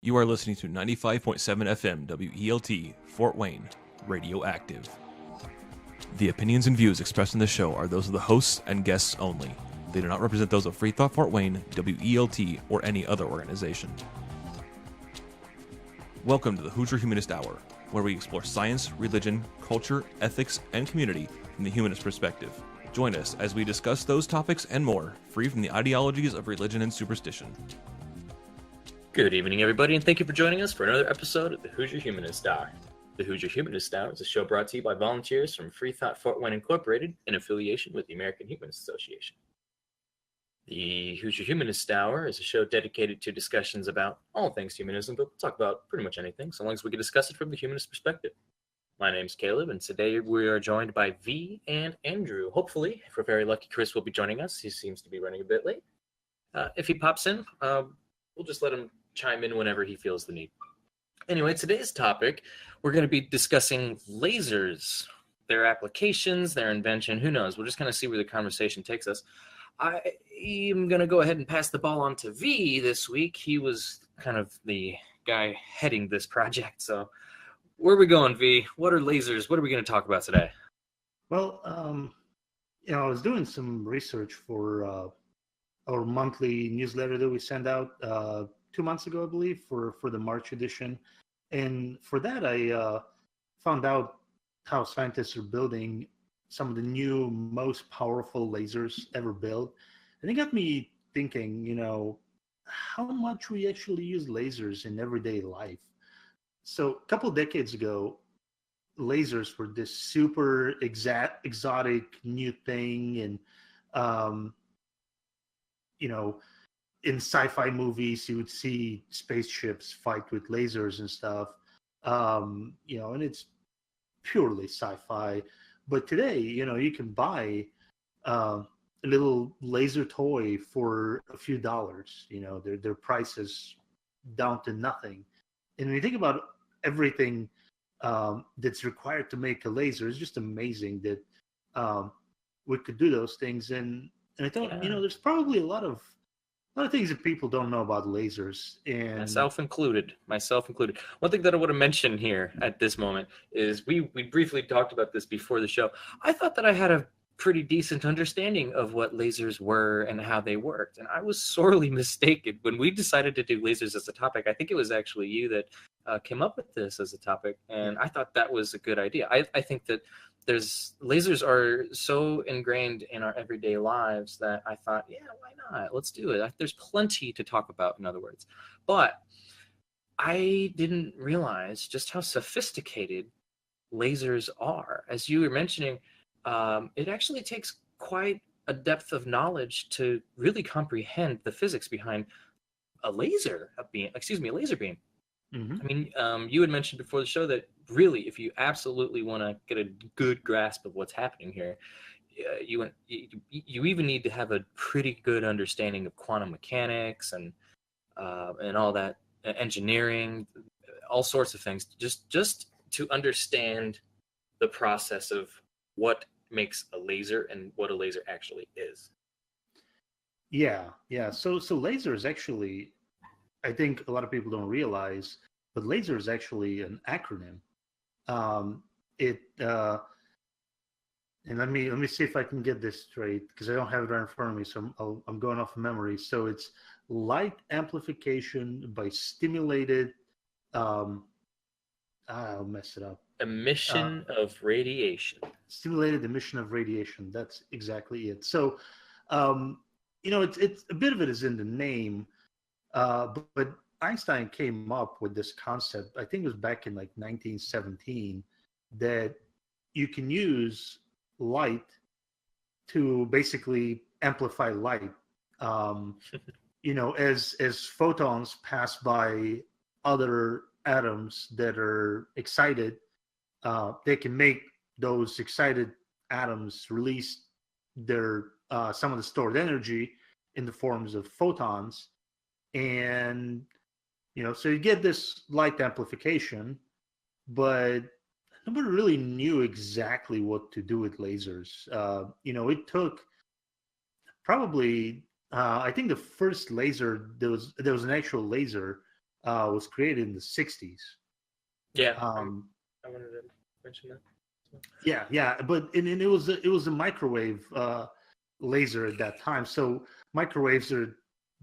You are listening to 95.7 FM WELT, Fort Wayne, Radioactive. The opinions and views expressed in the show are those of the hosts and guests only. They do not represent those of FreeThought Fort Wayne, WELT, or any other organization. Welcome to the Hoosier Humanist Hour, where we explore science, religion, culture, ethics, and community from the humanist perspective. Join us as we discuss those topics and more, free from the ideologies of religion and superstition. Good evening, everybody, and thank you for joining us for another episode of the Hoosier Humanist Hour. The Hoosier Humanist Hour is a show brought to you by volunteers from FreeThought Fort Wayne Incorporated in affiliation with the American Humanist Association. The Hoosier Humanist Hour is a show dedicated to discussions about all things humanism, but we'll talk about pretty much anything, so long as we can discuss it from the humanist perspective. My name's Caleb, and today we are joined by V and Andrew. Hopefully, if we're very lucky, Chris will be joining us. He seems to be running a bit late. If he pops in, we'll just let him chime in whenever he feels the need. Anyway, today's topic, we're going to be discussing lasers, their applications, their invention. Who knows? We'll just kind of see where the conversation takes us. I am going to go ahead and pass the ball on to V this week. He was kind of the guy heading this project. So where are we going, V? What are lasers? What are we going to talk about today? Well, I was doing some research for our monthly newsletter that we send out 2 months ago, I believe, for the March edition. And for that, I found out how scientists are building some of the new, most powerful lasers ever built. And it got me thinking, how much we actually use lasers in everyday life. So a couple of decades ago, lasers were this super exotic new thing. And, in sci-fi movies, you would see spaceships fight with lasers and stuff, and it's purely sci-fi. But today, you can buy a little laser toy for a few dollars. Their price is down to nothing. And when you think about everything that's required to make a laser, it's just amazing that we could do those things. And I thought, there's probably a lot of things that people don't know about lasers. And Myself included. One thing that I want to mention here at this moment is we briefly talked about this before the show. I thought that I had a pretty decent understanding of what lasers were and how they worked. And I was sorely mistaken. When we decided to do lasers as a topic, I think it was actually you that came up with this as a topic. And I thought that was a good idea. I think that lasers are so ingrained in our everyday lives that I thought, yeah, why not? Let's do it. There's plenty to talk about, in other words. But I didn't realize just how sophisticated lasers are. As you were mentioning, it actually takes quite a depth of knowledge to really comprehend the physics behind a laser beam. Mm-hmm. I mean, you had mentioned before the show that really, if you absolutely want to get a good grasp of what's happening here, you even need to have a pretty good understanding of quantum mechanics and all that, engineering, all sorts of things, just to understand the process of what makes a laser and what a laser actually is. Yeah. So laser is actually, I think a lot of people don't realize, but laser is actually an acronym. And let me see if I can get this straight, because I don't have it right in front of me, so I'm going off of memory. So it's light amplification by stimulated. I'll mess it up. Emission of radiation. Stimulated emission of radiation. That's exactly it. So, it's a bit of it is in the name. But Einstein came up with this concept, I think it was back in 1917, that you can use light to basically amplify light. As photons pass by other atoms that are excited, they can make those excited atoms release their some of the stored energy in the forms of photons. And, so you get this light amplification, but nobody really knew exactly what to do with lasers. It took probably, I think the first laser, there was an actual laser was created in the 60s. Yeah, Um, I wanted to mention that. yeah, but and it was a microwave laser at that time. So microwaves are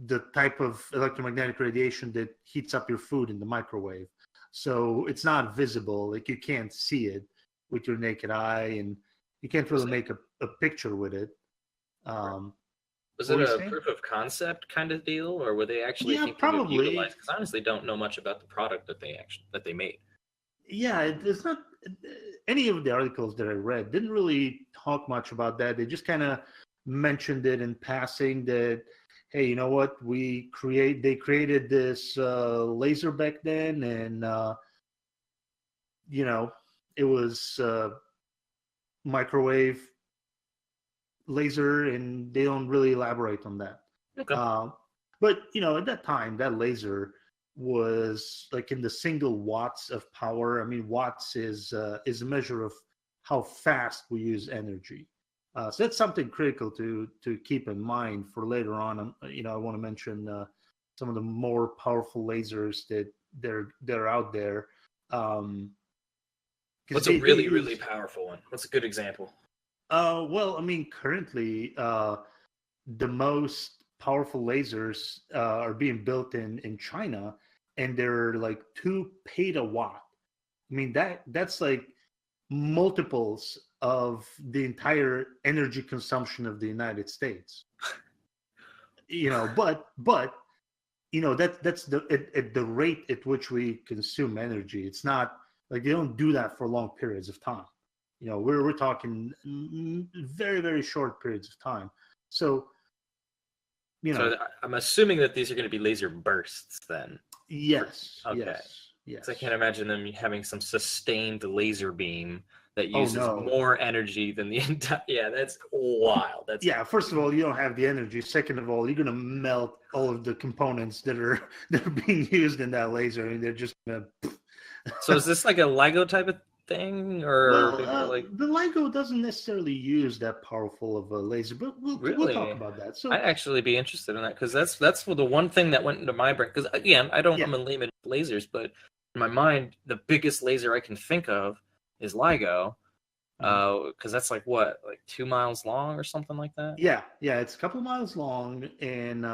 the type of electromagnetic radiation that heats up your food in the microwave. So it's not visible, like you can't see it with your naked eye, and you can't really make a picture with it. Was What it were you a saying? proof of concept kind of deal, or were they actually Yeah, thinking of probably. utilizing? Because I honestly don't know much about the product that they made. Yeah, it's not any of the articles that I read didn't really talk much about that. They just kind of mentioned it in passing that, hey, you know what? They created this laser back then, and you know, it was microwave laser, and they don't really elaborate on that. Okay. But at that time, that laser was like in the single watts of power. I mean, watts is a measure of how fast we use energy. So that's something critical to keep in mind for later on. I want to mention some of the more powerful lasers that they're out there. What's a really powerful one? What's a good example? Well, I mean, currently, the most powerful lasers are being built in China, and they're like 2 petawatt. I mean, that's like multiples of the entire energy consumption of the United States. But that's at the rate at which we consume energy. It's not like they don't do that for long periods of time. We're talking very, very short periods of time. So So I'm assuming that these are going to be laser bursts then. Yes. Okay. Yes. Because I can't imagine them having some sustained laser beam that uses no. more energy than the entire. Yeah, that's wild. First of all, you don't have the energy. Second of all, you're gonna melt all of the components that are being used in that laser, and they're just gonna. So is this like a Lego type of thing, or the Lego doesn't necessarily use that powerful of a laser, but we'll talk about that. So I'd actually be interested in that, because that's the one thing that went into my brain. Because again, I'm a layman with lasers, but in my mind, the biggest laser I can think of is LIGO, because that's like 2 miles long or something like that. Yeah, it's a couple of miles long, and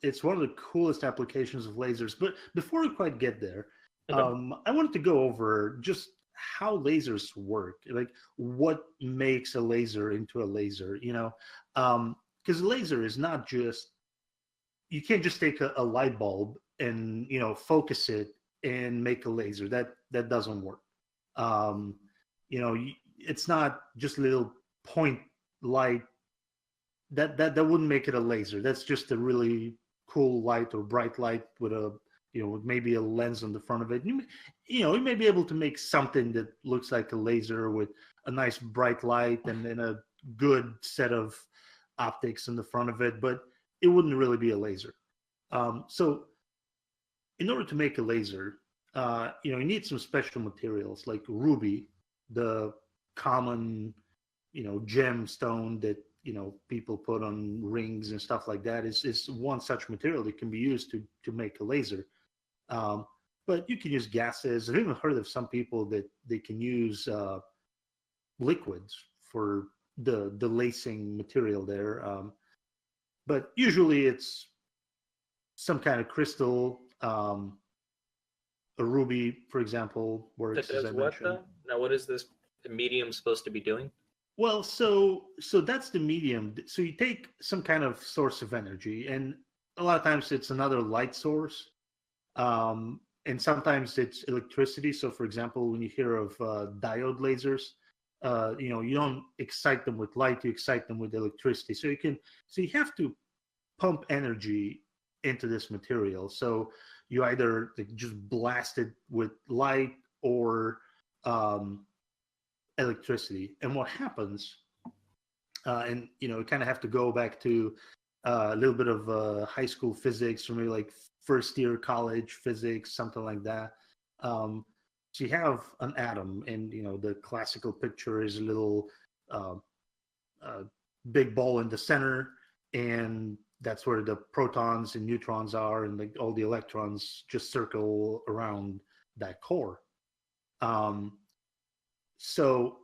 it's one of the coolest applications of lasers. But before we quite get there, I wanted to go over just how lasers work, like what makes a laser into a laser. Because a laser is not just, you can't just take a light bulb and focus it and make a laser. That doesn't work. It's not just a little point light. That wouldn't make it a laser. That's just a really cool light or bright light with with maybe a lens on the front of it. You may be able to make something that looks like a laser with a nice bright light and then a good set of optics in the front of it, but it wouldn't really be a laser. So in order to make a laser, you need some special materials like ruby, the common, gemstone that people put on rings and stuff like that is one such material that can be used to make a laser. But you can use gases. I've even heard of some people that they can use liquids for the lacing material there. But usually it's some kind of crystal, a ruby, for example, works, as I mentioned. Now, what is this medium supposed to be doing? Well, so that's the medium. So you take some kind of source of energy, and a lot of times it's another light source, and sometimes it's electricity. So, for example, when you hear of diode lasers, you don't excite them with light; you excite them with electricity. So you have to pump energy into this material. So you either just blast it with light or electricity. And what happens, and you kind of have to go back to a little bit of high school physics, or maybe like first year college physics, something like that. So you have an atom, and the classical picture is a little big ball in the center, and that's where the protons and neutrons are, and all the electrons just circle around that core. So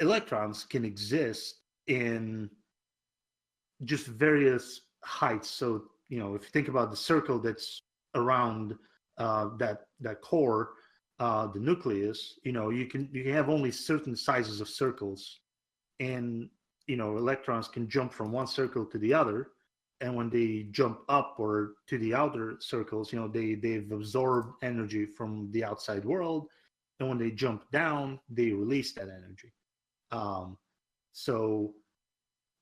electrons can exist in just various heights. So, if you think about the circle that's around that core, the nucleus, you can have only certain sizes of circles, and electrons can jump from one circle to the other, and when they jump up or to the outer circles, they've absorbed energy from the outside world, and when they jump down, they release that energy. So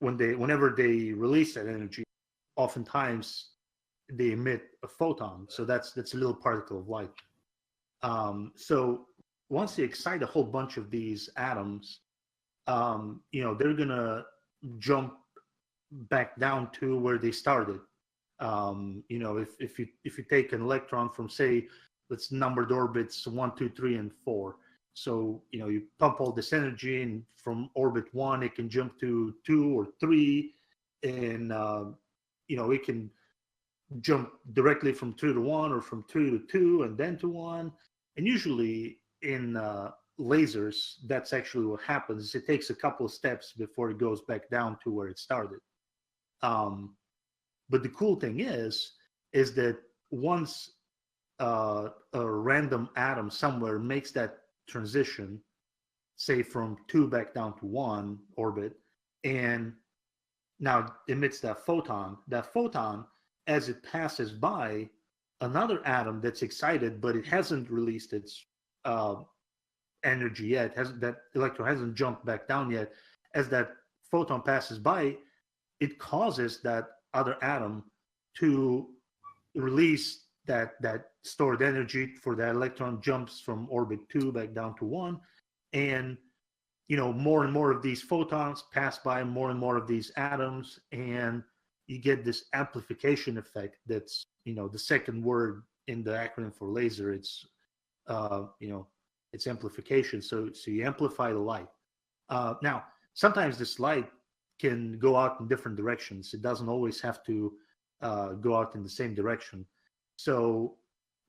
whenever they release that energy, oftentimes they emit a photon. So that's a little particle of light. So once they excite a whole bunch of these atoms, they're gonna jump back down to where they started. If you take an electron from, say, let's number the orbits 1, 2, 3, and 4. So you pump all this energy, and from orbit 1 it can jump to 2 or 3, and it can jump directly from 2 to 1 or from 3 to 2 and then to 1. And usually in lasers, that's actually what happens. It takes a couple of steps before it goes back down to where it started. But the cool thing is that once a random atom somewhere makes that transition, say from 2 back down to 1 orbit, and now emits that photon, as it passes by another atom that's excited, but it hasn't released its energy yet, that electron hasn't jumped back down yet, as that photon passes by, it causes that other atom to release that stored energy for that electron, jumps from orbit 2 back down to 1, and more and more of these photons pass by more and more of these atoms, and you get this amplification effect. That's the second word in the acronym for laser. It's it's amplification. So you amplify the light. Now sometimes this light can go out in different directions. It doesn't always have to go out in the same direction. So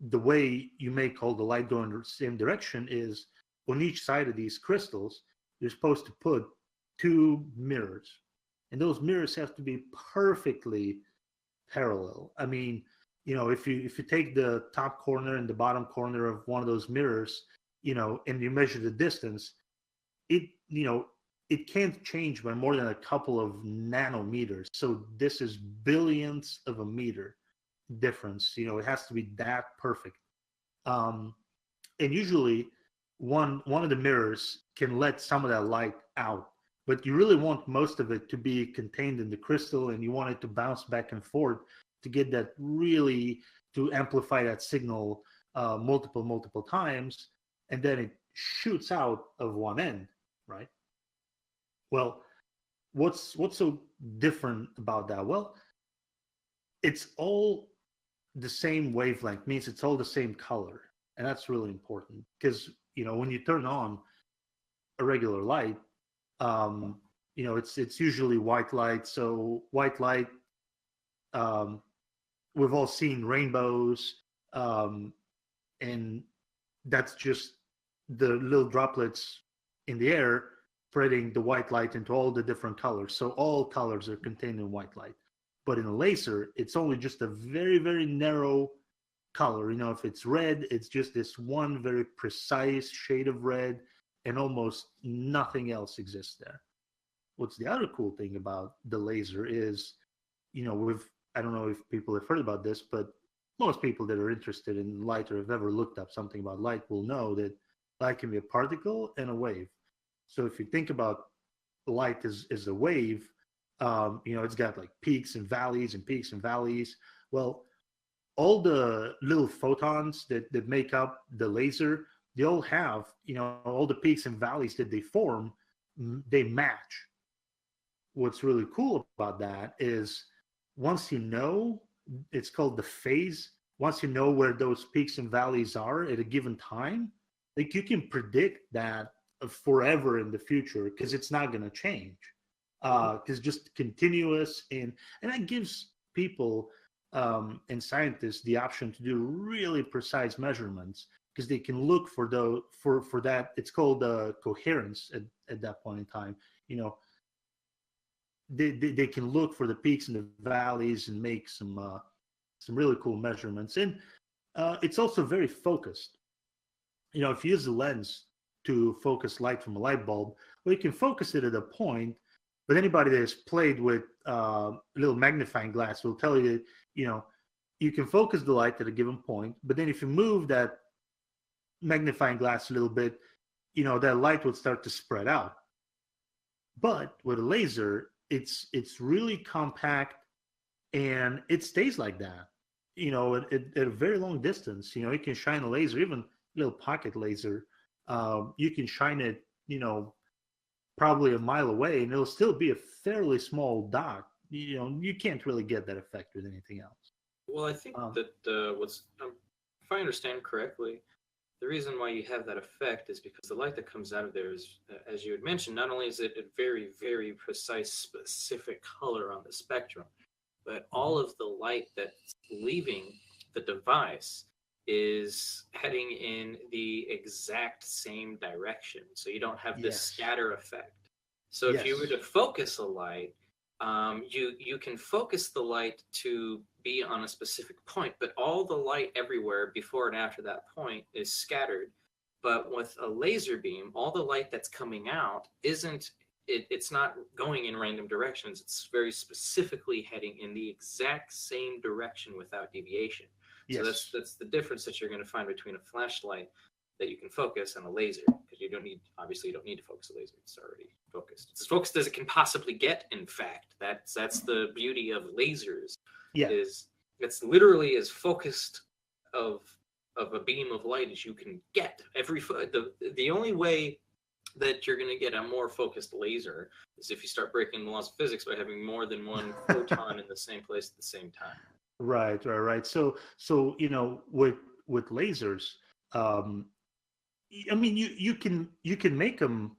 the way you make all the light go in the same direction is, on each side of these crystals, you're supposed to put 2 mirrors, and those mirrors have to be perfectly parallel. I mean, if you take the top corner and the bottom corner of one of those mirrors, and you measure the distance, it can't change by more than a couple of nanometers. So this is billionths of a meter difference. It has to be that perfect. And usually one of the mirrors can let some of that light out, but you really want most of it to be contained in the crystal, and you want it to bounce back and forth to get that, really to amplify that signal multiple times, and then it shoots out of one end, right? Well, what's so different about that? Well, it's all the same wavelength, means it's all the same color, and that's really important, because when you turn on a regular light, it's usually white light. So white light, we've all seen rainbows, and that's just the little droplets in the air spreading the white light into all the different colors. So all colors are contained in white light. But in a laser, it's only just a very, very narrow color. If it's red, it's just this one very precise shade of red, and almost nothing else exists there. What's the other cool thing about the laser is, I don't know if people have heard about this, but most people that are interested in light or have ever looked up something about light will know that light can be a particle and a wave. So if you think about light as a wave, it's got like peaks and valleys and peaks and valleys. Well, all the little photons that make up the laser, they all have, all the peaks and valleys that they form, they match. What's really cool about that is, once it's called the phase, once you know where those peaks and valleys are at a given time, like, you can predict that forever in the future, because it's not going to change. because just continuous, and that gives people and scientists the option to do really precise measurements, because they can look for for that. It's called coherence at that point in time. You know, they can look for the peaks and the valleys and make some really cool measurements. And it's also very focused. You know, if you use the lens to focus light from a light bulb, well, you can focus it at a point, but anybody that has played with a little magnifying glass will tell you that, you know, you can focus the light at a given point, but then if you move that magnifying glass a little bit, you know, that light would start to spread out. But with a laser, it's really compact, and it stays like that, you know, at a very long distance. You know, you can shine a laser, even a little pocket laser. You can shine it, you know, probably a mile away, and it'll still be a fairly small dot. You know, you can't really get that effect with anything else. Well, I think that if I understand correctly, the reason why you have that effect is because the light that comes out of there is, as you had mentioned, not only is it a very, very precise, specific color on the spectrum, but all of the light that's leaving the device is heading in the exact same direction. So you don't have this scatter effect. So if you were to focus a light, you can focus the light to be on a specific point, but all the light everywhere before and after that point is scattered. But with a laser beam, all the light that's coming out it's not going in random directions. It's very specifically heading in the exact same direction without deviation. So that's the difference that you're going to find between a flashlight that you can focus and a laser, because you don't need to focus a laser. It's already focused. It's as focused as it can possibly get. In fact, that's the beauty of lasers. Is it's literally as focused of a beam of light as you can get. The only way that you're going to get a more focused laser is if you start breaking the laws of physics by having more than one photon in the same place at the same time. Right. So you know, with lasers, I mean, you can make them,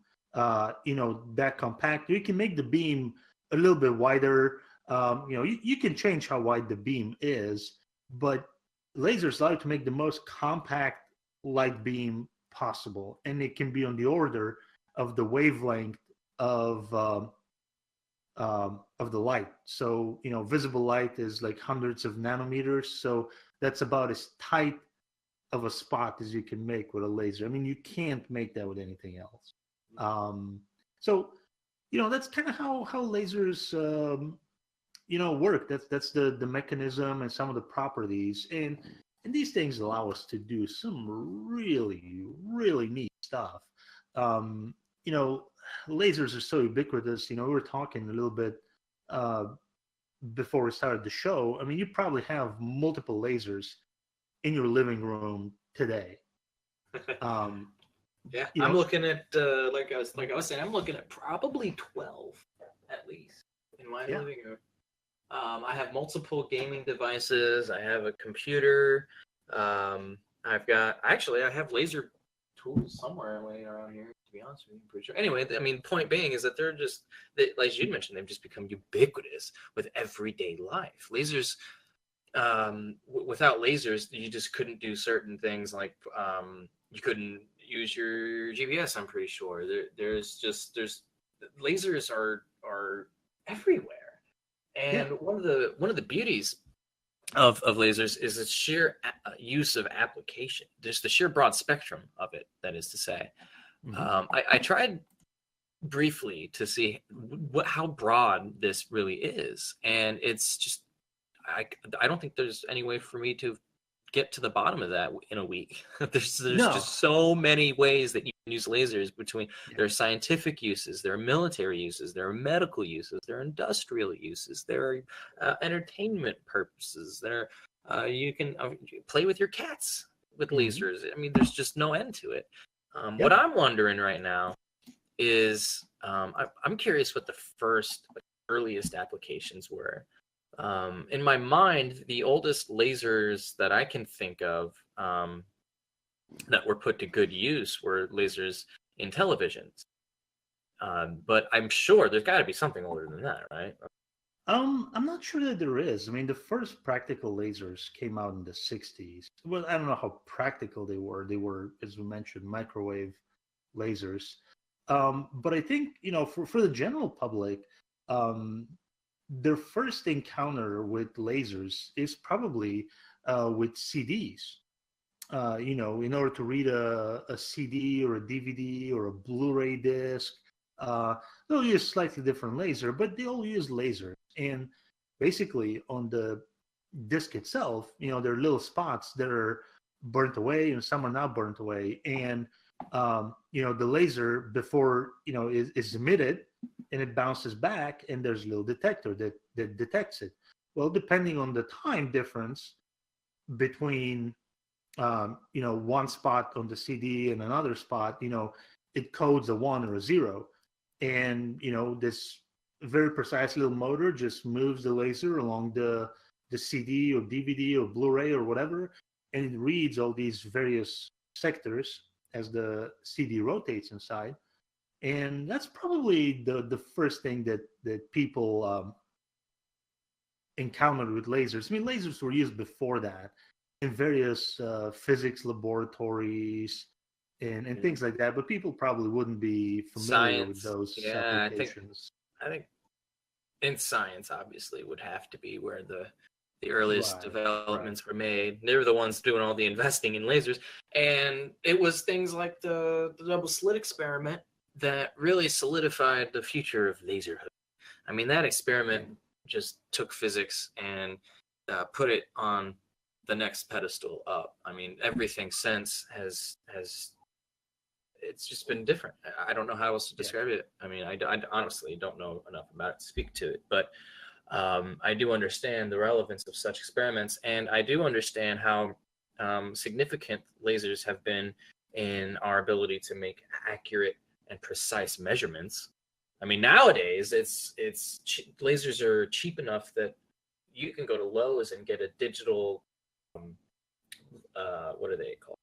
you know, that compact. You can make the beam a little bit wider. You know, you can change how wide the beam is, but lasers like to make the most compact light beam possible, and it can be on the order of the wavelength of the light. So, you know, visible light is like hundreds of nanometers. So that's about as tight of a spot as you can make with a laser. I mean, you can't make that with anything else. So, you know, that's kind of how lasers, you know, work. That's the mechanism and some of the properties. And these things allow us to do some really, really neat stuff. You know, lasers are so ubiquitous. You know, we were talking a little bit before we started the show. I mean, you probably have multiple lasers in your living room today. Yeah, you know, I'm looking at like I was saying, I'm looking at probably 12 at least in my living room. I have multiple gaming devices. I have a computer. I have laser tools somewhere laying around here, to be honest with you. I'm pretty sure. Anyway, I mean, point being is that like you mentioned, they've just become ubiquitous with everyday life. Lasers, without lasers, you just couldn't do certain things, like you couldn't use your GPS. I'm pretty sure there's lasers are everywhere. And one of the beauties of lasers is its sheer use of application. There's the sheer broad spectrum of it, that is to say. I tried briefly to see how broad this really is, and it's just I don't think there's any way for me to get to the bottom of that in a week. There's just so many ways that you can use lasers. There are scientific uses, there are military uses, there are medical uses, there are industrial uses, there are entertainment purposes, there you can play with your cats with lasers. I mean, there's just no end to it. What I'm wondering right now is I'm curious what the earliest applications were. In my mind, the oldest lasers that I can think of that were put to good use were lasers in televisions. But I'm sure there's got to be something older than that, right? I'm not sure that there is. I mean, the first practical lasers came out in the 60s. Well, I don't know how practical they were. They were, as we mentioned, microwave lasers. But I think, for the general public, um, their first encounter with lasers is probably with CDs. In order to read a CD or a DVD or a Blu-ray disc, they'll use slightly different laser, but they all use lasers. And basically, on the disc itself, there are little spots that are burnt away, and some are not burnt away. And the laser before is emitted, and it bounces back, and there's a little detector that detects it. Well, depending on the time difference between one spot on the CD and another spot, it codes a 1 or a 0. And, this very precise little motor just moves the laser along the CD or DVD or Blu-ray or whatever, and it reads all these various sectors as the CD rotates inside. And that's probably the first thing that people encountered with lasers. I mean, lasers were used before that in various physics laboratories and things like that, but people probably wouldn't be familiar with those applications. I think in science, obviously, would have to be where the earliest developments were made. They were the ones doing all the investing in lasers, and it was things like the double slit experiment that really solidified the future of laserhood. I mean, that experiment just took physics and put it on the next pedestal up. I mean, everything since has it's just been different. I don't know how else to describe it. I mean, I honestly don't know enough about it to speak to it, but I do understand the relevance of such experiments, and I do understand how significant lasers have been in our ability to make accurate and precise measurements. I mean, nowadays lasers are cheap enough that you can go to Lowe's and get a digital what are they called,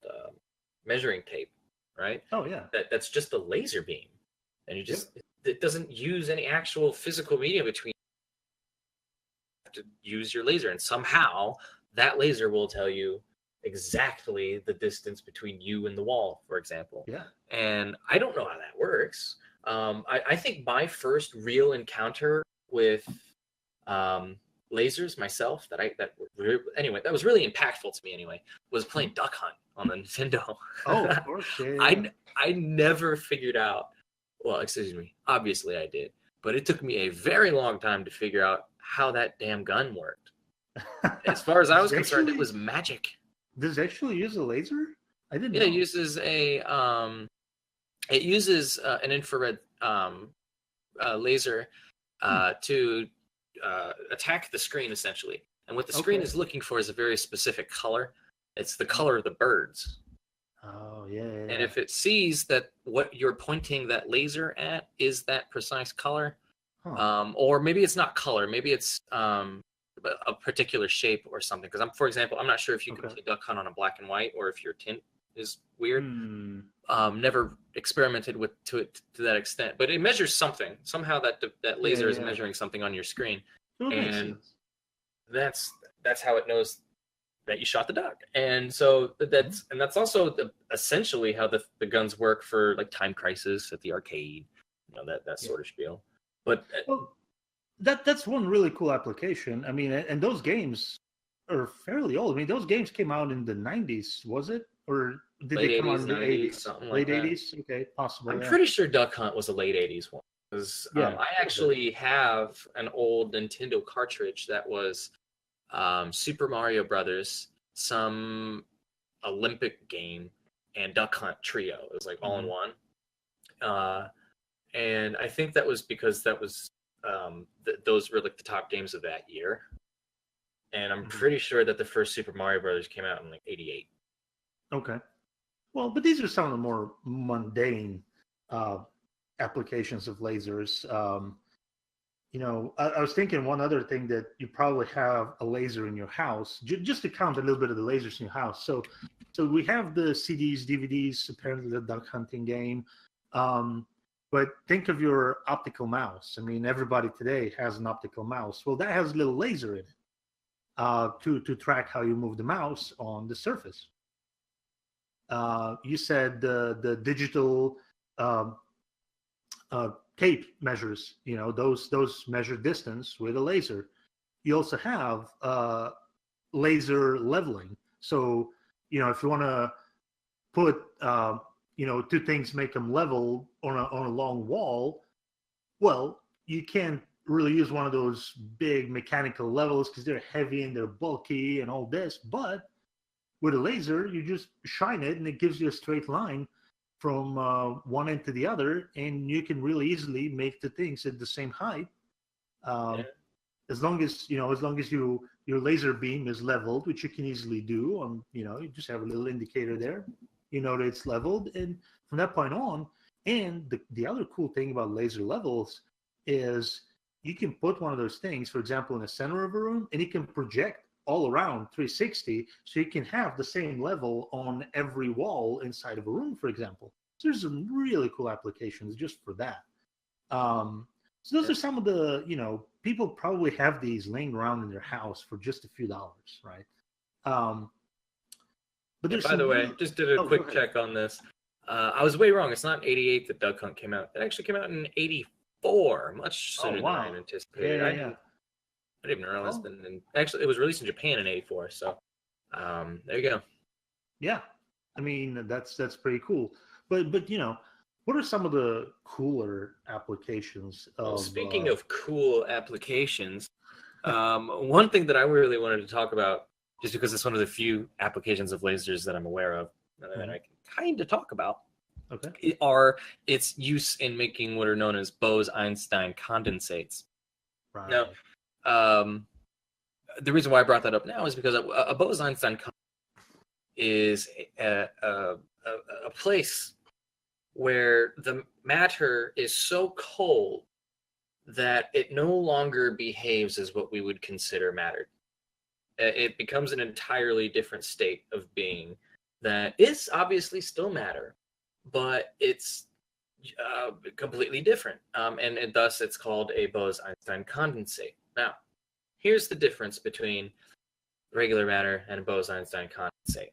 measuring tape, right? Oh yeah, that's just a laser beam, and you just it doesn't use any actual physical medium between. You have to use your laser, and somehow that laser will tell you exactly the distance between you and the wall, for example. Yeah. And I don't know how that works. I think my first real encounter with lasers myself that was really impactful to me anyway, was playing Duck Hunt on the Nintendo. Oh, of course. Yeah. I never figured out, well, excuse me, obviously I did, but it took me a very long time to figure out how that damn gun worked. As far as I was concerned, it was magic. Does it actually use a laser? I didn't know. It uses an infrared laser to attack the screen, essentially. And what the screen is looking for is a very specific color. It's the color of the birds. Oh, yeah. And if it sees that what you're pointing that laser at is that precise color, or maybe it's not color, maybe it's a particular shape or something. Because for example, I'm not sure if you can play Duck Hunt on a black and white, or if your tint is weird. Never experimented to that extent, but it measures something. Somehow that laser is measuring something on your screen, and that's how it knows that you shot the duck. And so that's also essentially how the guns work for like Time Crisis at the arcade, that sort of spiel. But that's one really cool application. I mean, and those games are fairly old. I mean, those games came out in the 90s, was it? Or did they come out in the 80s? Something late like 80s? Okay, possible. I'm pretty sure Duck Hunt was a late 80s one. Because I actually have an old Nintendo cartridge that was Super Mario Brothers, some Olympic game, and Duck Hunt Trio. It was like all in one. And I think that was because that was those were like the top games of that year. And I'm pretty sure that the first Super Mario Brothers came out in like 88. Okay. Well, but these are some of the more mundane applications of lasers. I was thinking one other thing, that you probably have a laser in your house, just to count a little bit of the lasers in your house. So we have the CDs, DVDs, apparently the duck hunting game. But think of your optical mouse. I mean, everybody today has an optical mouse. Well, that has a little laser in it to track how you move the mouse on the surface. You said the digital tape measures, those measure distance with a laser. You also have laser leveling. So, if you want to put, two things, make them level on a long wall, well, you can't really use one of those big mechanical levels because they're heavy and they're bulky and all this. But with a laser, you just shine it and it gives you a straight line from one end to the other, and you can really easily make the things at the same height. As long as your laser beam is leveled, which you can easily do on, you just have a little indicator there, that it's leveled. And from that point on, and the other cool thing about laser levels is you can put one of those things, for example, in the center of a room, and it can project all around 360, so you can have the same level on every wall inside of a room, for example. So there's some really cool applications just for that. So those are some of the, people probably have these laying around in their house for just a few dollars, right? But by the way, just did a quick check on this. I was way wrong. It's not 88 that Duck Hunt came out. It actually came out in 84, much sooner than I anticipated. Yeah. I didn't even realize that. And actually, it was released in Japan in 84. So there you go. Yeah. I mean, that's pretty cool. But what are some of the cooler applications of... Speaking of cool applications, one thing that I really wanted to talk about, just because it's one of the few applications of lasers that I'm aware of, that I can kind of talk about, are its use in making what are known as Bose-Einstein condensates. Right. Now, the reason why I brought that up now is because a Bose-Einstein condensate is a place where the matter is so cold that it no longer behaves as what we would consider matter. It becomes an entirely different state of being that is obviously still matter, but it's completely different. And thus it's called a Bose-Einstein condensate. Now, here's the difference between regular matter and a Bose-Einstein condensate.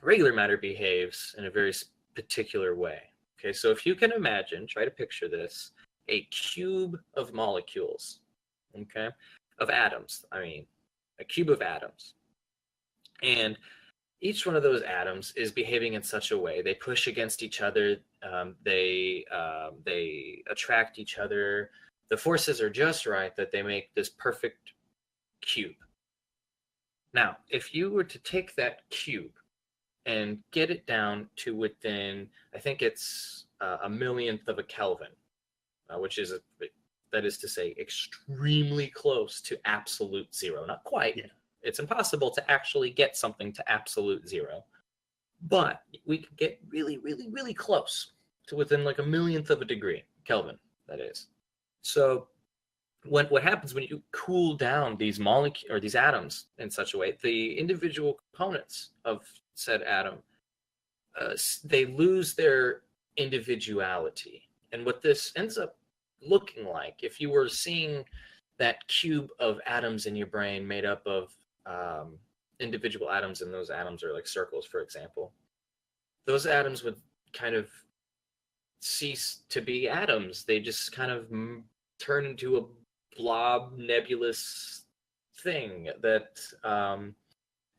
Regular matter behaves in a very particular way. Okay, so if you can imagine, try to picture this, a cube of molecules, okay, of atoms, a cube of atoms. And each one of those atoms is behaving in such a way. They push against each other. They attract each other. The forces are just right that they make this perfect cube. Now, if you were to take that cube and get it down to within, I think it's a millionth of a Kelvin, which is, that is to say, extremely close to absolute zero. Not quite. Yeah. It's impossible to actually get something to absolute zero. But we can get really, really, really close to within like a millionth of a degree, Kelvin, that is. So what happens when you cool down these molecules or these atoms in such a way, the individual components of said atom, they lose their individuality. And what this ends up looking like, if you were seeing that cube of atoms in your brain made up of individual atoms, and those atoms are like circles, for example, those atoms would kind of cease to be atoms. They just kind of turn into a blob nebulous thing that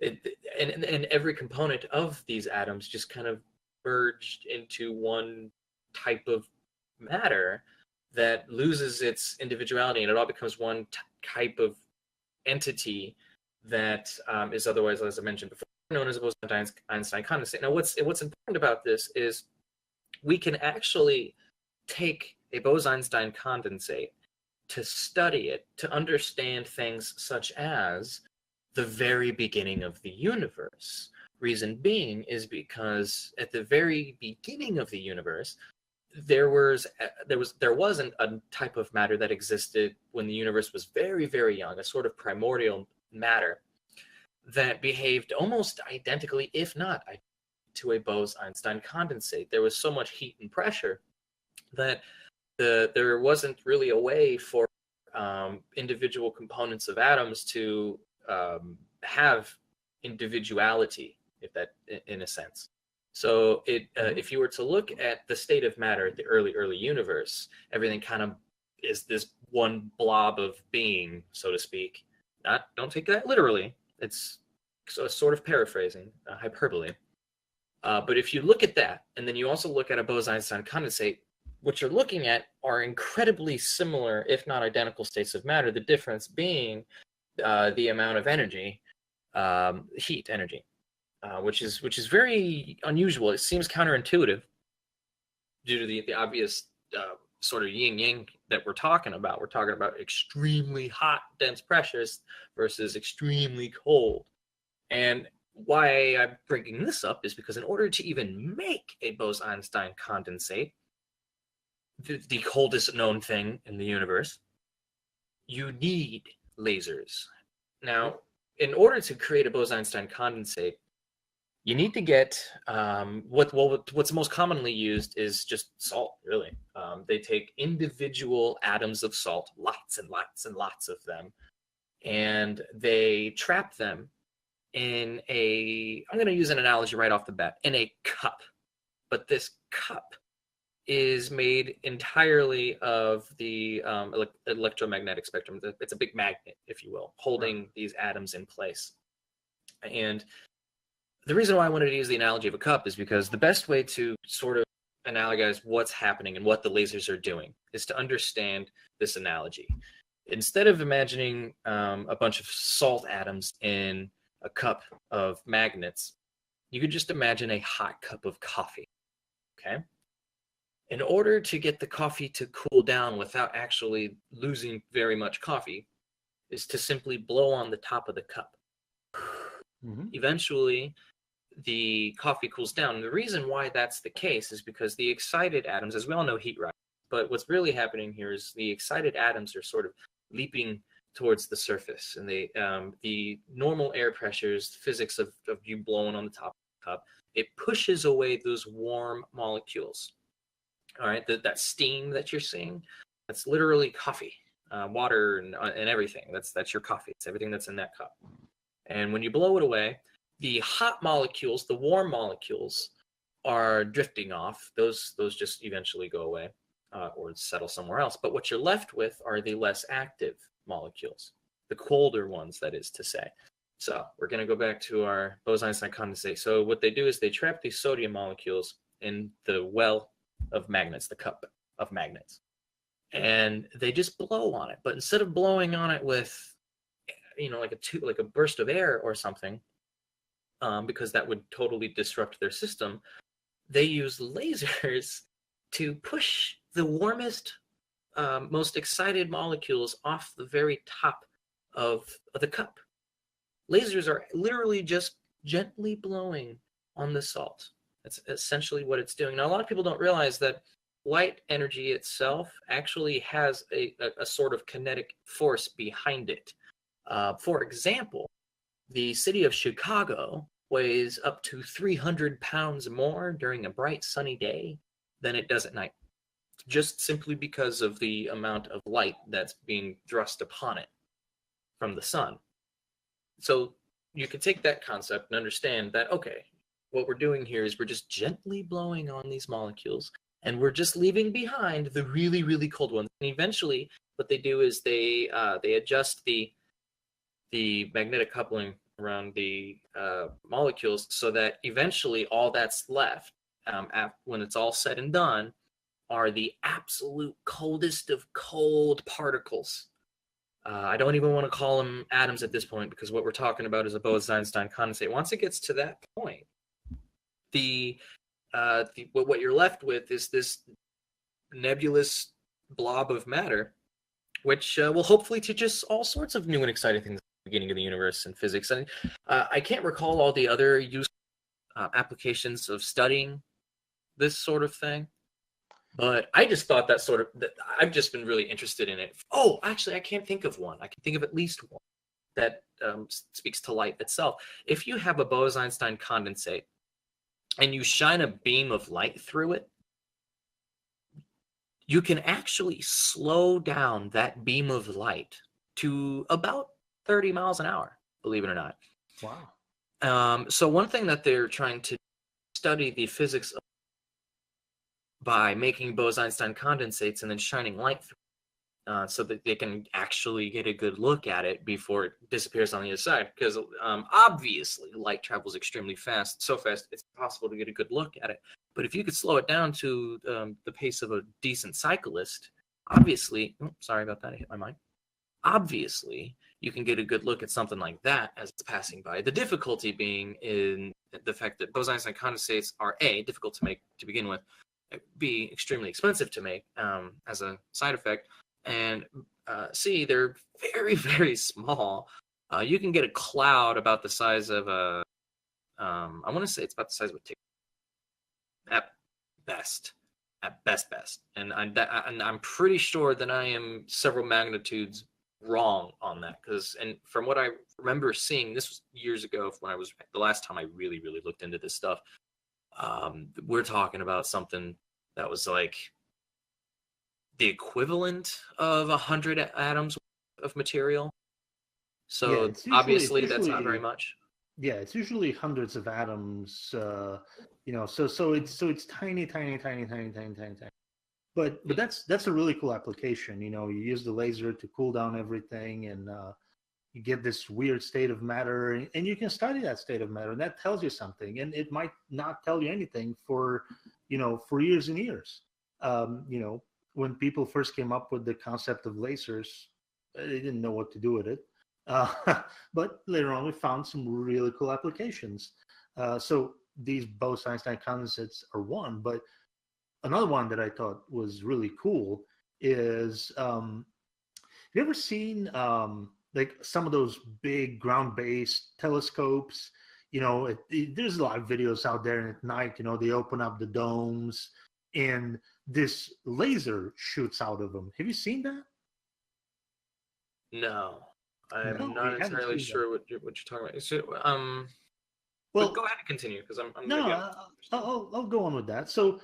and every component of these atoms just kind of merged into one type of matter that loses its individuality, and it all becomes one type of entity that is otherwise, as I mentioned before, known as a Bose-Einstein condensate. Now, what's important about this is we can actually take a Bose-Einstein condensate to study it, to understand things such as the very beginning of the universe. Reason being is because at the very beginning of the universe, there wasn't a type of matter that existed when the universe was very, very young, a sort of primordial matter that behaved almost identically, if not to a Bose-Einstein condensate. There was so much heat and pressure that there wasn't really a way for individual components of atoms to have individuality, if that, in a sense. So if you were to look at the state of matter at the early universe, everything kind of is this one blob of being, so to speak. Don't take that literally. It's sort of paraphrasing, hyperbole. But if you look at that, and then you also look at a Bose-Einstein condensate, what you're looking at are incredibly similar, if not identical, states of matter. The difference being the amount of energy, heat energy, which is very unusual. It seems counterintuitive due to the obvious sort of yin-yang that we're talking about. We're talking about extremely hot, dense pressures versus extremely cold. And why I'm bringing this up is because in order to even make a Bose-Einstein condensate, the coldest known thing in the universe, you need lasers. Now, in order to create a Bose-Einstein condensate, you need to get what's most commonly used is just salt, really. They take individual atoms of salt, lots and lots and lots of them, and they trap them in I'm going to use an analogy right off the bat, in a cup. But this cup is made entirely of the electromagnetic spectrum. It's a big magnet, if you will, holding these atoms in place. And the reason why I wanted to use the analogy of a cup is because the best way to sort of analogize what's happening and what the lasers are doing is to understand this analogy. Instead of imagining a bunch of salt atoms in a cup of magnets, you could just imagine a hot cup of coffee, okay? In order to get the coffee to cool down without actually losing very much coffee is to simply blow on the top of the cup. Mm-hmm. Eventually, the coffee cools down. And the reason why that's the case is because the excited atoms, as we all know, heat rises. But what's really happening here is the excited atoms are sort of leaping towards the surface. And the normal air pressures, the physics of you blowing on the top of the cup, it pushes away those warm molecules. All right, that steam that you're seeing, that's literally coffee, water, and everything. That's your coffee. It's everything that's in that cup. And when you blow it away, the hot molecules, the warm molecules, are drifting off. Those just eventually go away or settle somewhere else. But what you're left with are the less active molecules, the colder ones, that is to say. So we're going to go back to our Bose-Einstein condensate. So what they do is they trap these sodium molecules in the well of magnets, the cup of magnets, and they just blow on it. But instead of blowing on it with, like a burst of air or something, because that would totally disrupt their system, they use lasers to push the warmest, most excited molecules off the very top of the cup. Lasers are literally just gently blowing on the salt. That's essentially what it's doing. Now, a lot of people don't realize that light energy itself actually has a sort of kinetic force behind it. For example, the city of Chicago weighs up to 300 pounds more during a bright sunny day than it does at night, just simply because of the amount of light that's being thrust upon it from the sun. So you can take that concept and understand that, okay, what we're doing here is we're just gently blowing on these molecules, and we're just leaving behind the really, really cold ones. And eventually, what they do is they adjust the magnetic coupling around the molecules so that eventually all that's left, when it's all said and done, are the absolute coldest of cold particles. I don't even want to call them atoms at this point, because what we're talking about is a Bose-Einstein condensate. Once it gets to that point, what you're left with is this nebulous blob of matter, which will hopefully teach us all sorts of new and exciting things at the beginning of the universe and physics. And I can't recall all the other useful applications of studying this sort of thing, but I just thought that I've just been really interested in it. Oh, actually, I can't think of one. I can think of at least one that speaks to light itself. If you have a Bose-Einstein condensate and you shine a beam of light through it, you can actually slow down that beam of light to about 30 miles an hour, believe it or not. Wow. So one thing that they're trying to study the physics of by making Bose-Einstein condensates and then shining light through so that they can actually get a good look at it before it disappears on the other side. Because obviously light travels extremely fast, so fast it's impossible to get a good look at it. But if you could slow it down to the pace of a decent cyclist, obviously, sorry about that, I hit my mic. Obviously, you can get a good look at something like that as it's passing by. The difficulty being in the fact that Bose-Einstein condensates are A, difficult to make to begin with, B, extremely expensive to make as a side effect, and C, they're very, very small. You can get a cloud about the size of a, I want to say it's about the size of a ticket at best. And I'm pretty sure that I am several magnitudes wrong on that, because and from what I remember seeing, this was years ago when I was the last time I really looked into this stuff. We're talking about something that was like the equivalent of 100 atoms of material. So Yeah, obviously that's not very much. Yeah, it's usually hundreds of atoms. So it's tiny. But that's a really cool application. You use the laser to cool down everything, and you get this weird state of matter, and you can study that state of matter, and that tells you something. And it might not tell you anything for years and years. When people first came up with the concept of lasers, they didn't know what to do with it. But later on, we found some really cool applications. So these Bose-Einstein condensates are one, but another one that I thought was really cool is, have you ever seen like some of those big ground-based telescopes? There's a lot of videos out there, and at night, they open up the domes, and this laser shoots out of them. Have you seen that? No, I'm not entirely sure what you're talking about. So, well, go ahead and continue, because I'm no, I'll go on with that. So,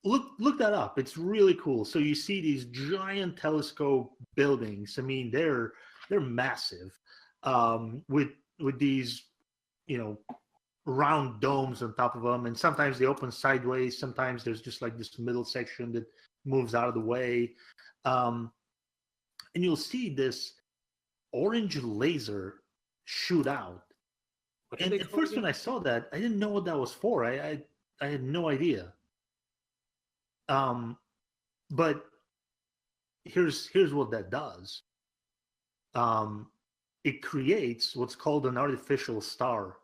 look that up. It's really cool. So you see these giant telescope buildings. I mean, they're massive, with these, round domes on top of them, and sometimes they open sideways. Sometimes there's just like this middle section that moves out of the way, and you'll see this orange laser shoot out. And at first, when I saw that, I didn't know what that was for. I had no idea. But here's what that does. It creates what's called an artificial star.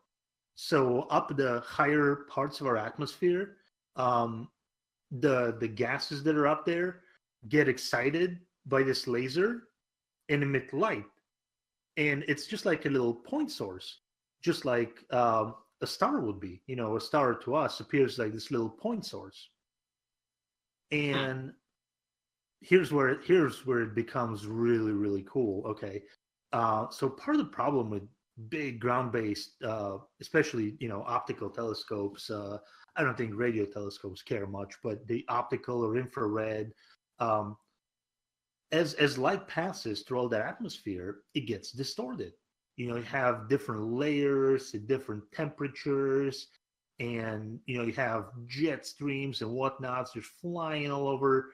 So up the higher parts of our atmosphere, the gases that are up there get excited by this laser and emit light, and it's just like a little point source, just like a star would be. A star to us appears like this little point source. And here's where it becomes really, really cool. Okay, so part of the problem with big ground-based, especially optical telescopes, I don't think radio telescopes care much, but the optical or infrared, as light passes through all that atmosphere, it gets distorted. You have different layers at different temperatures, and you have jet streams and whatnots. They're flying all over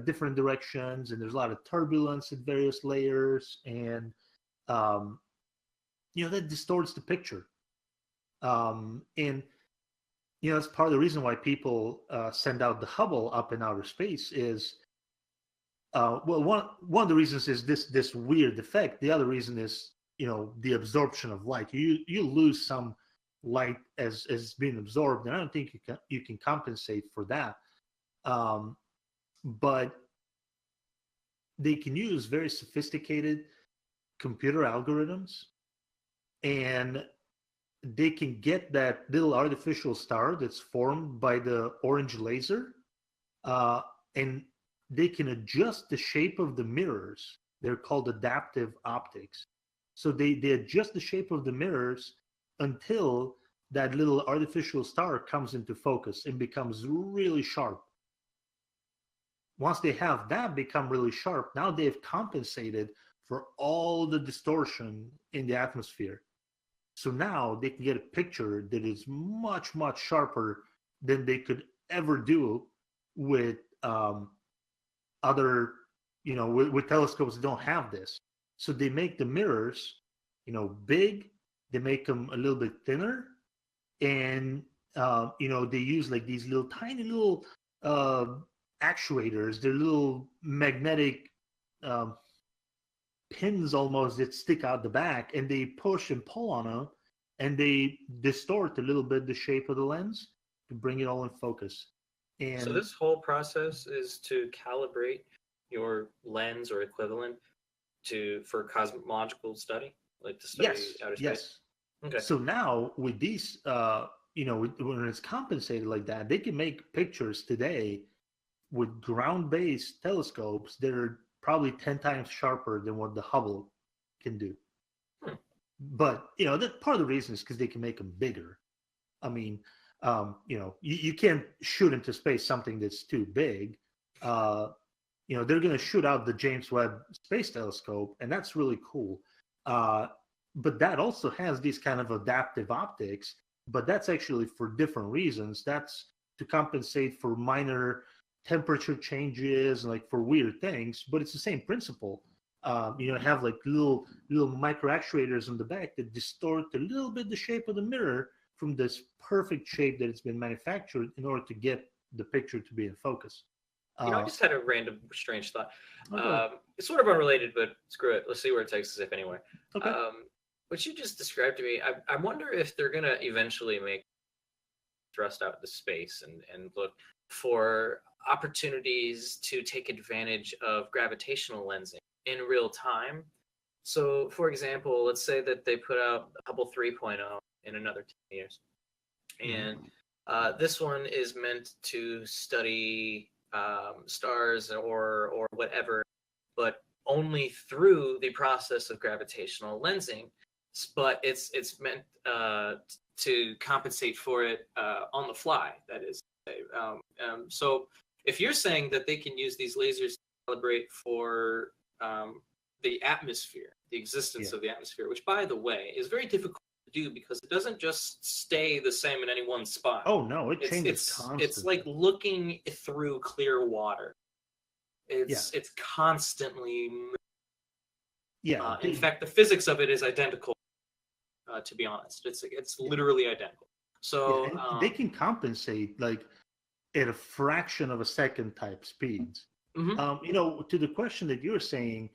different directions, and there's a lot of turbulence at various layers, and that distorts the picture. And that's part of the reason why people send out the Hubble up in outer space is, one of the reasons is this weird effect. The other reason is the absorption of light. You lose some light as being absorbed, and I don't think you can compensate for that. But they can use very sophisticated computer algorithms, and they can get that little artificial star that's formed by the orange laser, and they can adjust the shape of the mirrors. They're called adaptive optics. So they adjust the shape of the mirrors until that little artificial star comes into focus and becomes really sharp. once they have that become really sharp, now they've compensated for all the distortion in the atmosphere. So now they can get a picture that is much, much sharper than they could ever do with other, with telescopes that don't have this. So they make the mirrors, big. They make them a little bit thinner, and they use like these little tiny little actuators. They're little magnetic pins almost that stick out the back, and they push and pull on them, and they distort a little bit the shape of the lens to bring it all in focus. And so this whole process is to calibrate your lens or equivalent for cosmological study, like to study outer space? Yes. Okay. So now with these, when it's compensated like that, they can make pictures today with ground-based telescopes that are probably 10 times sharper than what the Hubble can do. But, that part of the reason is because they can make them bigger. I mean, you can't shoot into space something that's too big. They're going to shoot out the James Webb Space Telescope, and that's really cool. But that also has these kind of adaptive optics, but that's actually for different reasons. That's to compensate for minor temperature changes and like for weird things, but it's the same principle. Have like little micro actuators on the back that distort a little bit the shape of the mirror from this perfect shape that it's been manufactured in order to get the picture to be in focus. I just had a random strange thought. Okay. It's sort of unrelated, but screw it. Let's see where it takes us, if anywhere. Okay. What you just described to me, I wonder if they're going to eventually make thrust out into space and look for opportunities to take advantage of gravitational lensing in real time. So, for example, let's say that they put out Hubble 3.0 in another 10 years. And this one is meant to study stars or whatever, but only through the process of gravitational lensing. But it's meant to compensate for it on the fly. That is, so if you're saying that they can use these lasers to calibrate for the atmosphere, the existence of the atmosphere, which, by the way, is very difficult to do because it doesn't just stay the same in any one spot. Oh no, it changes constantly. It's like looking through clear water. It's constantly moving. In fact, the physics of it is identical. To be honest, it's literally identical. So they can compensate like at a fraction of a second type speeds. To the question that you're saying,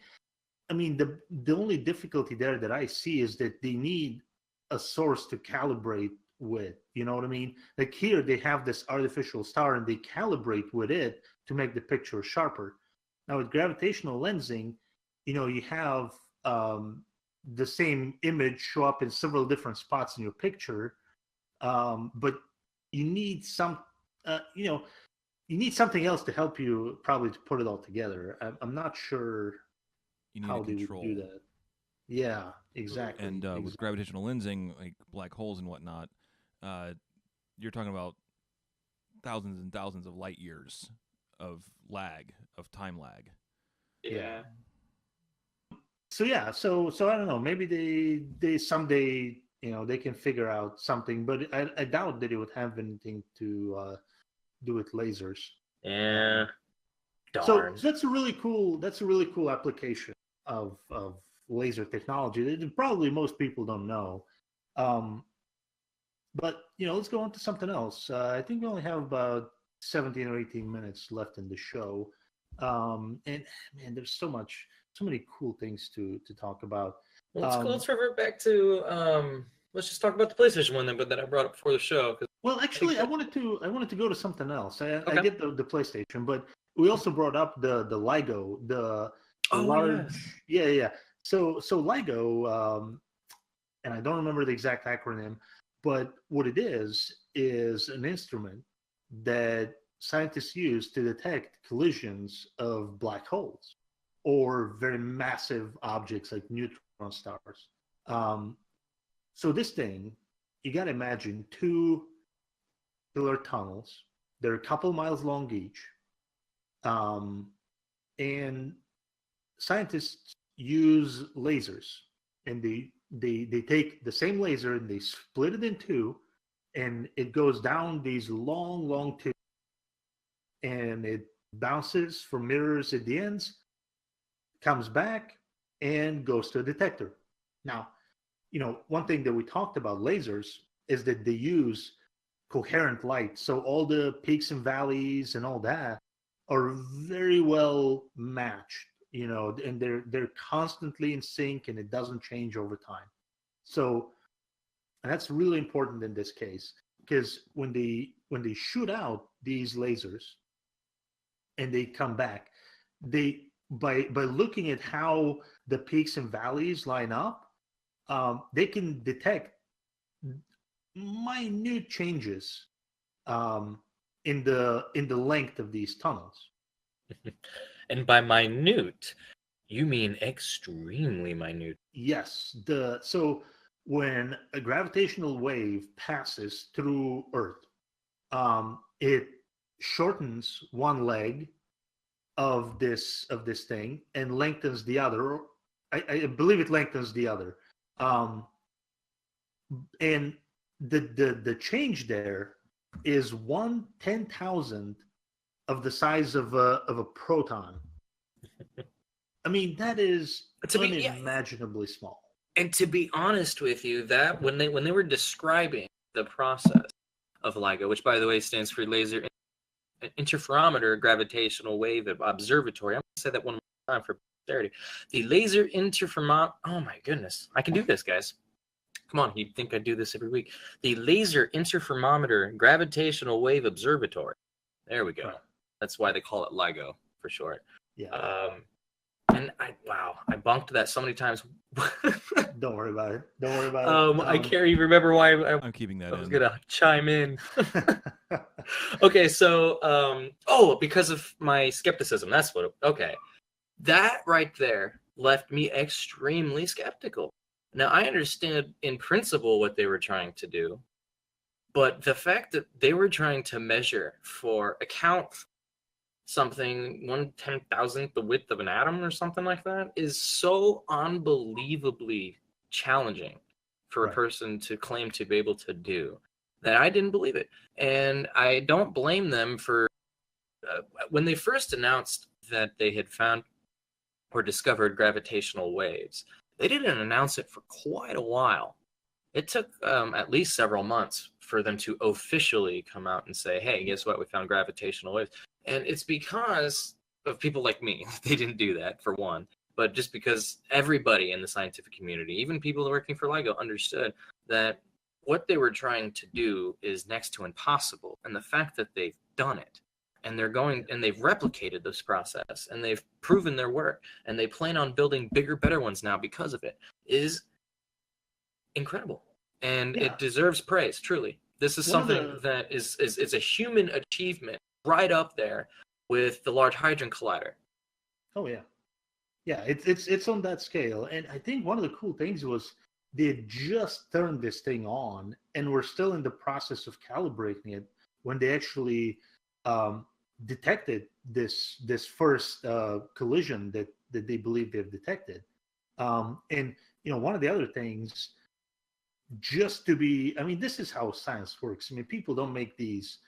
I mean, the only difficulty there that I see is that they need a source to calibrate with. You know what I mean? Like here, they have this artificial star and they calibrate with it to make the picture sharper. Now with gravitational lensing, you have the same image show up in several different spots in your picture, but you need you need something else to help you probably to put it all together. I'm not sure how they would do that. Yeah, exactly. And with gravitational lensing, like black holes and whatnot, you're talking about thousands and thousands of light years of time lag. Yeah. So I don't know. Maybe they someday they can figure out something, but I doubt that it would have anything to do with lasers. Yeah. So that's a really cool application of laser technology that probably most people don't know. But let's go on to something else. I think we only have about 17 or 18 minutes left in the show, and man, there's so many cool things to talk about. Let's revert back to let's just talk about the PlayStation one then, but that I brought up before the show. Well, actually, I wanted to go to something else. I get the PlayStation, but we also brought up the LIGO, the large. Yes. So LIGO, and I don't remember the exact acronym, but what it is an instrument that scientists use to detect collisions of black holes or very massive objects like neutron stars. So this thing, you got to imagine 2 pillar tunnels. They're a couple miles long each. And scientists use lasers, and they take the same laser and they split it in two, and it goes down these long tubes, and it bounces from mirrors at the ends, comes back, and goes to a detector. Now, one thing that we talked about lasers is that they use coherent light. So all the peaks and valleys and all that are very well matched, and they're constantly in sync, and it doesn't change over time. So, and that's really important in this case, because when they shoot out these lasers and they come back, they by looking at how the peaks and valleys line up, they can detect minute changes in the length of these tunnels. And by minute, you mean extremely minute. Yes. So when a gravitational wave passes through Earth, it shortens one leg of this thing and lengthens the other. I believe it lengthens the other. And the change there is 1/10,000 of the size of a proton. I mean, that is unimaginably small. And to be honest with you, that when they were describing the process of LIGO, which by the way stands for Laser Interferometer Gravitational Wave Observatory. I'm going to say that one more time for posterity. The Laser Interferometer. Oh my goodness, I can do this, guys. Come on, you'd think I'd do this every week. The Laser Interferometer Gravitational Wave Observatory. There we go. Right. That's why they call it LIGO for short. Yeah. And I bunked that so many times. Don't worry about it. I can't even remember why I'm keeping that I was in. gonna chime in. Okay, so because of my skepticism, that's what. Okay, that right there left me extremely skeptical. Now I understand in principle what they were trying to do, but the fact that they were trying to account something 1/10,000th the width of an atom or something like that is so unbelievably challenging for a person to claim to be able to do that I didn't believe it. And I don't blame them for when they first announced that they had found or discovered gravitational waves. They didn't announce it for quite a while. It took at least several months for them to officially come out and say, hey, guess what? We found gravitational waves. And it's because of people like me. They didn't do that, for one. But just because everybody in the scientific community, even people working for LIGO, understood that what they were trying to do is next to impossible. And the fact that they've done it, and they've replicated this process, and they've proven their work, and they plan on building bigger, better ones now because of it, is incredible. And it deserves praise, truly. This is something that is a human achievement right up there with the Large Hadron Collider. Oh yeah. Yeah, it's on that scale. And I think one of the cool things was they had just turned this thing on, and we're still in the process of calibrating it when they actually detected this first collision that they believe they've detected. And one of the other things, just to be, I mean, this is how science works. I mean, people don't make these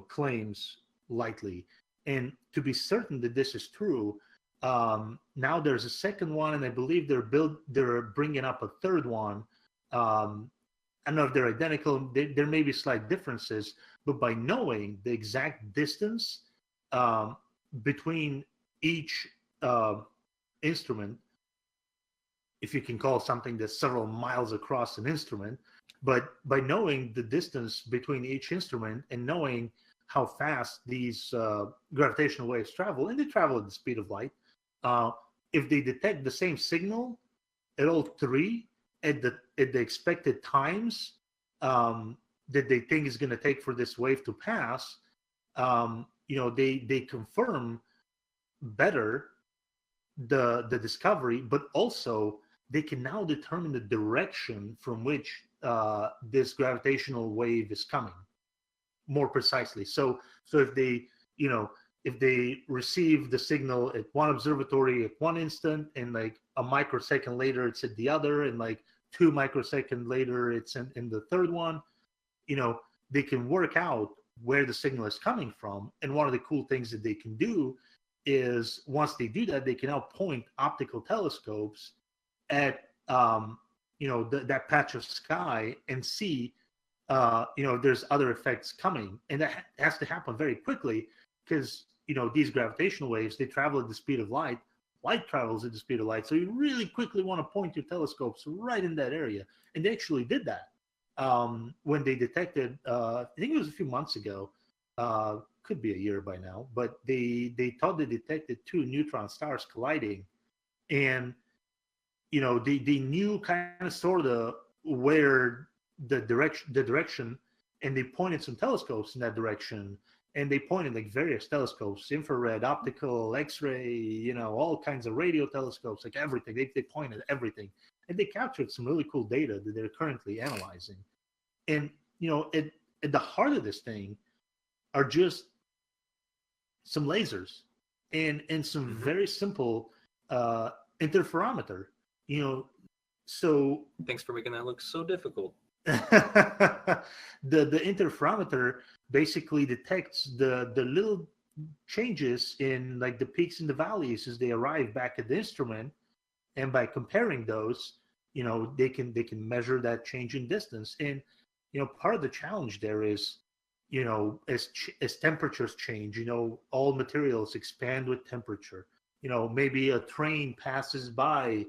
claims lightly. And to be certain that this is true, now there's a second one, and I believe they're bringing up a third one. I don't know if they're identical. There may be slight differences, but by knowing the exact distance between each instrument, if you can call something that's several miles across an instrument, but by knowing the distance between each instrument and knowing how fast these gravitational waves travel, and they travel at the speed of light, if they detect the same signal at all three at the expected times that they think is going to take for this wave to pass, they confirm better the discovery, but also they can now determine the direction from which this gravitational wave is coming more precisely. So if they if they receive the signal at one observatory at one instant, and like a microsecond later it's at the other, and like 2 microseconds later it's in the third one, they can work out where the signal is coming from. And one of the cool things that they can do is, once they do that, they can now point optical telescopes at that patch of sky and see there's other effects coming. And that has to happen very quickly, because these gravitational waves, they travel at the speed of light. Light travels at the speed of light, so you really quickly want to point your telescopes right in that area. And they actually did that when they detected, I think it was a few months ago, could be a year by now, but they thought they detected 2 neutron stars colliding. And they knew kind of sort of where the direction, and they pointed some telescopes in that direction. And they pointed like various telescopes, infrared, optical, X-ray, all kinds of radio telescopes, like everything. They pointed everything, and they captured some really cool data that they're currently analyzing. And at the heart of this thing are just some lasers and some very simple interferometer. So thanks for making that look so difficult. the interferometer basically detects the little changes in like the peaks and the valleys as they arrive back at the instrument, and by comparing those, they can measure that change in distance. And part of the challenge there is, as temperatures change, all materials expand with temperature. Maybe a train passes by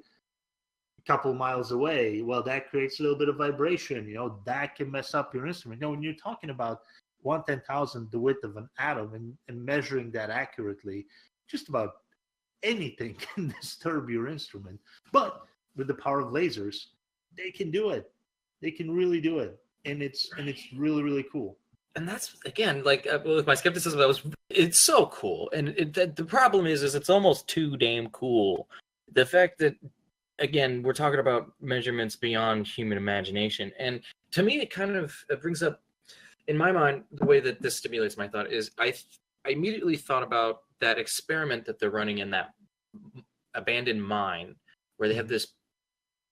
couple miles away, well, that creates a little bit of vibration, that can mess up your instrument. When you're talking about 1/10,000 the width of an atom, and measuring that accurately, just about anything can disturb your instrument. But with the power of lasers, they can do it. They can really do it. And it's really, really cool. And that's, again, like with my skepticism, it's so cool. And the problem is it's almost too damn cool. The fact that, again, we're talking about measurements beyond human imagination. And to me, it brings up, in my mind, the way that this stimulates my thought is I immediately thought about that experiment that they're running in that abandoned mine, where they have this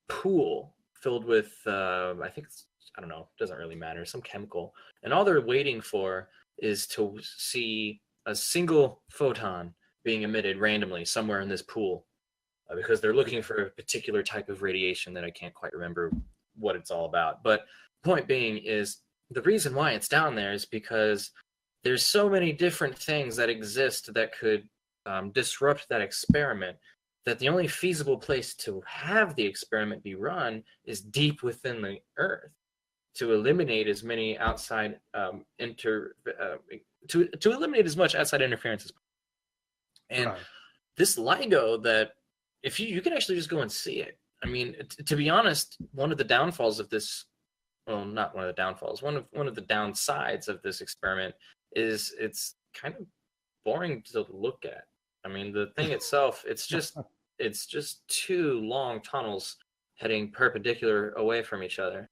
pool filled with, I think, I don't know, doesn't really matter, some chemical. And all they're waiting for is to see a single photon being emitted randomly somewhere in this pool. Because they're looking for a particular type of radiation that I can't quite remember what it's all about. But point being is, the reason why it's down there is because there's so many different things that exist that could disrupt that experiment, that the only feasible place to have the experiment be run is deep within the Earth, to eliminate as many outside to eliminate as much outside interference as possible. And Right. This LIGO that, if you can actually just go and see it. I mean, to be honest, one of the downfalls of this, well, not one of the downfalls, one of the downsides of this experiment is it's kind of boring to look at. I mean, the thing itself, it's just 2 long tunnels heading perpendicular away from each other.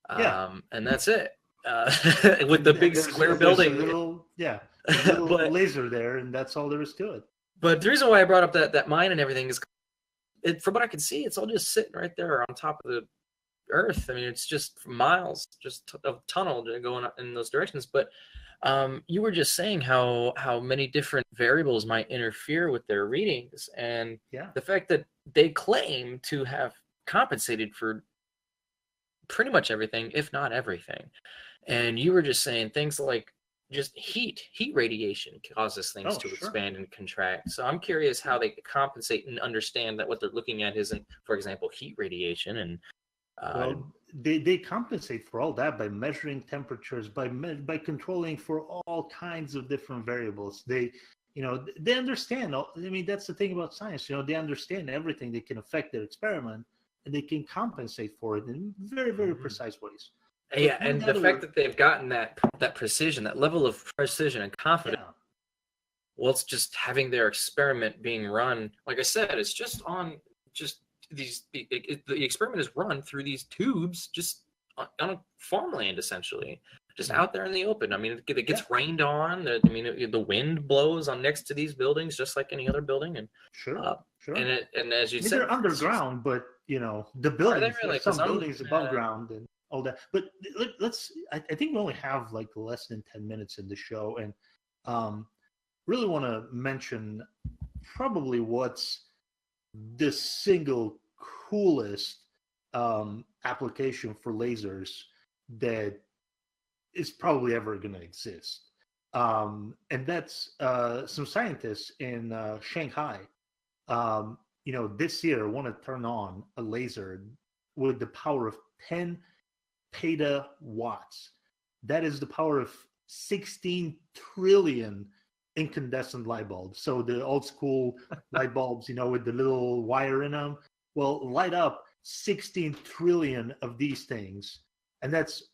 And that's it. With the big square building. A little laser there, and that's all there is to it. But the reason why I brought up that mine and everything is, from what I can see, it's all just sitting right there on top of the Earth. I mean, it's just miles, just a tunnel going in those directions. But you were just saying how many different variables might interfere with their readings, and the fact that they claim to have compensated for pretty much everything, if not everything. And you were just saying things like just heat radiation causes things to expand and contract. So I'm curious how they compensate and understand that what they're looking at isn't, for example, heat radiation. And they compensate for all that by measuring temperatures, by controlling for all kinds of different variables. They understand. I mean, that's the thing about science. They understand everything that can affect their experiment, and they can compensate for it in very, very precise ways. Yeah, and the fact that they've gotten that precision, that level of precision and confidence, well, it's just having their experiment being run. Like I said, it's just on these. The experiment is run through these tubes, just on a farmland, essentially, just out there in the open. I mean, it gets rained on. The wind blows on next to these buildings just like any other building. And sure. And as you said, they're underground, but the buildings, really? Some buildings above ground and all that. But let's. I think we only have like less than 10 minutes in the show, and really want to mention probably what's the single coolest application for lasers that is probably ever going to exist. And that's some scientists in Shanghai, this year want to turn on a laser with the power of 10 petawatts. That is the power of 16 trillion incandescent light bulbs. So the old school light bulbs, with the little wire in them, well, light up 16 trillion of these things. And that's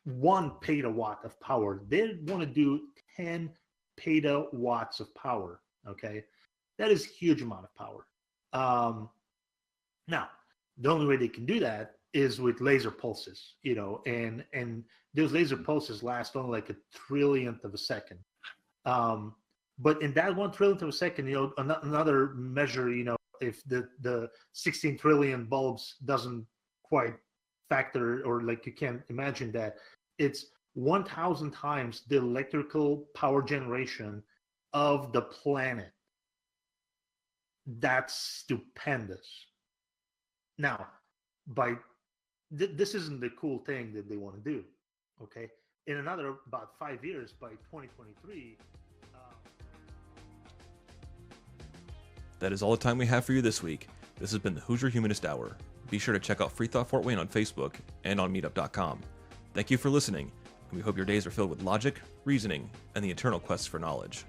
1 petawatt of power. They want to do 10 petawatts of power. Okay. That is a huge amount of power. Now, the only way they can do that is with laser pulses, and those laser pulses last only like a trillionth of a second. But in that 1 trillionth of a second, another measure, if the 16 trillion bulbs doesn't quite factor, or like you can't imagine that, it's 1,000 times the electrical power generation of the planet. That's stupendous. Now, this isn't the cool thing that they want to do, okay? In another about 5 years, by 2023. That is all the time we have for you this week. This has been the Hoosier Humanist Hour. Be sure to check out FreeThought Fort Wayne on Facebook and on meetup.com. Thank you for listening, and we hope your days are filled with logic, reasoning, and the eternal quest for knowledge.